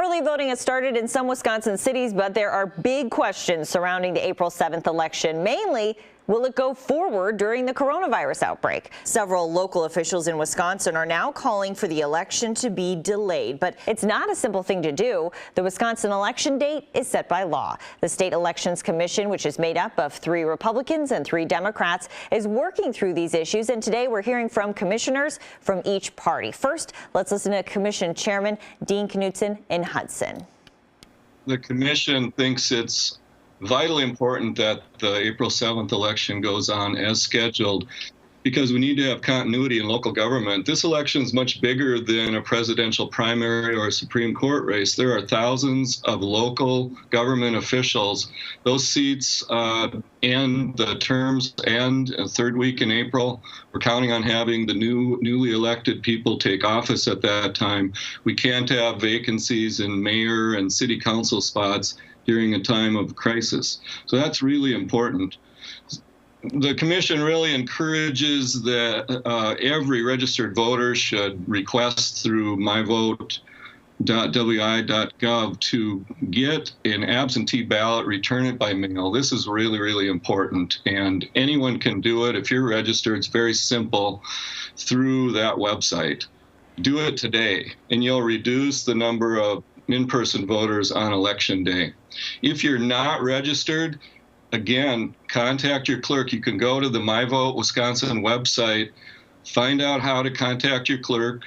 Early voting has started in some Wisconsin cities, but there are big questions surrounding the April 7th election. Mainly, will it go forward during the coronavirus outbreak? Several local officials in Wisconsin are now calling for the election to be delayed, but it's not a simple thing to do. The Wisconsin election date is set by law. The State Elections Commission, which is made up of 3 Republicans and 3 Democrats, is working through these issues, and today we're hearing from commissioners from each party. First, let's listen to Commission Chairman Dean Knutson in Hudson. The commission thinks it's vitally important that the April 7th election goes on as scheduled because we need to have continuity in local government. This election is much bigger than a presidential primary or a Supreme Court race. There are thousands of local government officials. Those seats and the terms end a third week in April. We're counting on having the newly elected people take office at that time. We can't have vacancies in mayor and city council spots during a time of crisis. So that's really important. The commission really encourages that every registered voter should request through myvote.wi.gov to get an absentee ballot, return it by mail. This is really, really important, and anyone can do it. If you're registered, it's very simple through that website. Do it today, and you'll reduce the number of in-person voters on election day. If you're not registered, again, contact your clerk. You can go to the My Vote Wisconsin website, find out how to contact your clerk,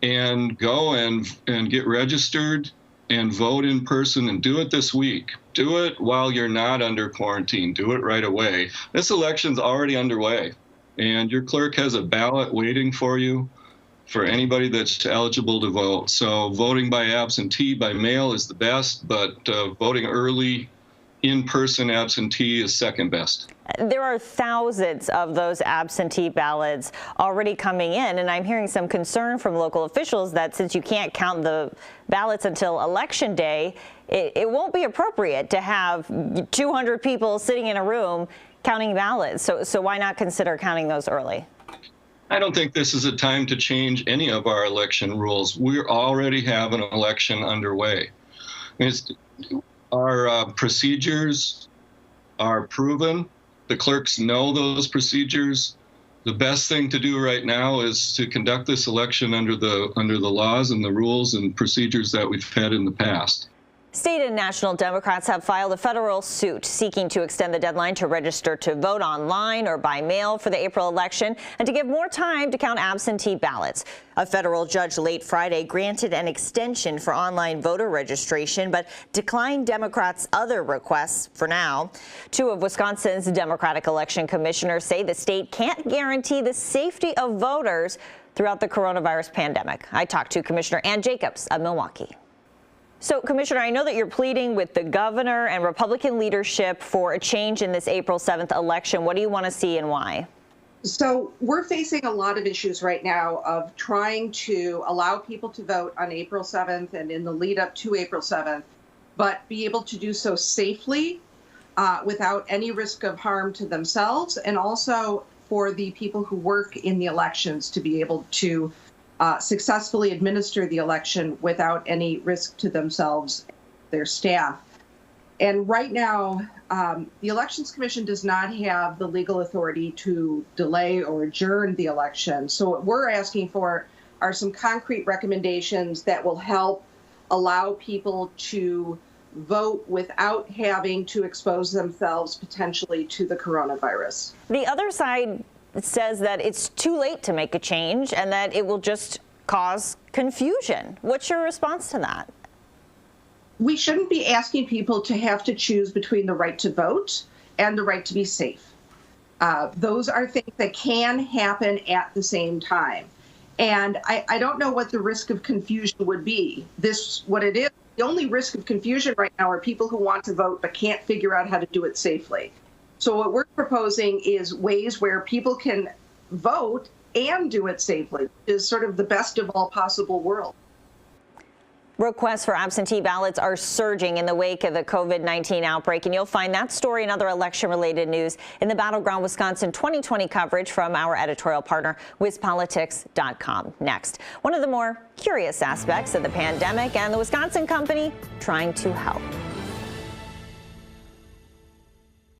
and go and get registered and vote in person, and do it this week. Do it while you're not under quarantine. Do it right away. This election's already underway, and your clerk has a ballot waiting for you for anybody that's eligible to vote. So voting by absentee, by mail is the best, but voting early, in-person absentee is second best. There are thousands of those absentee ballots already coming in, and I'm hearing some concern from local officials that since you can't count the ballots until Election Day, it won't be appropriate to have 200 people sitting in a room counting ballots. So why not consider counting those early? I don't think this is a time to change any of our election rules. We already have an election underway. Our procedures are proven. The clerks know those procedures. The best thing to do right now is to conduct this election under the laws and the rules and procedures that we've had in the past. State and national Democrats have filed a federal suit seeking to extend the deadline to register to vote online or by mail for the April election and to give more time to count absentee ballots. A federal judge late Friday granted an extension for online voter registration, but declined Democrats' other requests for now. 2 of Wisconsin's Democratic election commissioners say the state can't guarantee the safety of voters throughout the coronavirus pandemic. I talked to Commissioner Ann Jacobs of Milwaukee. So, Commissioner, I know that you're pleading with the governor and Republican leadership for a change in this April 7th election. What do you want to see and why? So we're facing a lot of issues right now of trying to allow people to vote on April 7th and in the lead up to April 7th, but be able to do so safely without any risk of harm to themselves, and also for the people who work in the elections to be able to successfully administer the election without any risk to themselves, their staff. And right now, the Elections Commission does not have the legal authority to delay or adjourn the election. So what we're asking for are some concrete recommendations that will help allow people to vote without having to expose themselves potentially to the coronavirus. The other side says that it's too late to make a change and that it will just cause confusion. What's your response to that? We shouldn't be asking people to have to choose between the right to vote and the right to be safe. Those are things that can happen at the same time. And I don't know what the risk of confusion would be. What it is, the only risk of confusion right now are people who want to vote but can't figure out how to do it safely. So what we're proposing is ways where people can vote and do it safely, is sort of the best of all possible worlds. Requests for absentee ballots are surging in the wake of the COVID-19 outbreak, and you'll find that story and other election-related news in the Battleground Wisconsin 2020 coverage from our editorial partner, WisPolitics.com. Next, one of the more curious aspects of the pandemic and the Wisconsin company trying to help.